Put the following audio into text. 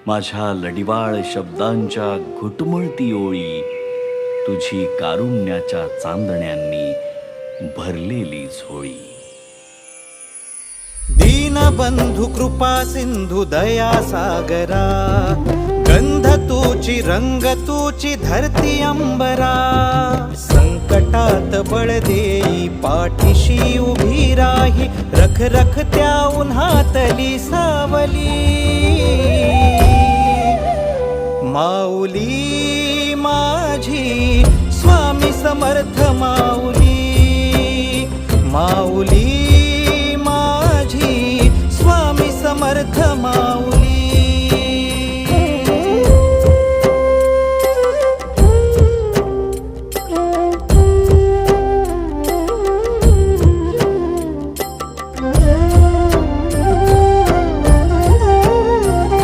माझ्या लडिवाळ शब्दांच्या घुटमळती ओळी तुझी कारुण्याच्या चांदण्यांनी भरलेली झोळी. दीनबंधु कृपा सिंधु दया सागरा, गंध तूची रंग तूची धरती अंबरा. संकटात बळ देई पाठीशी उभी राही, रख रख त्या उन्हातली सावली. माऊली माझी स्वामी समर्थ माऊली, माऊली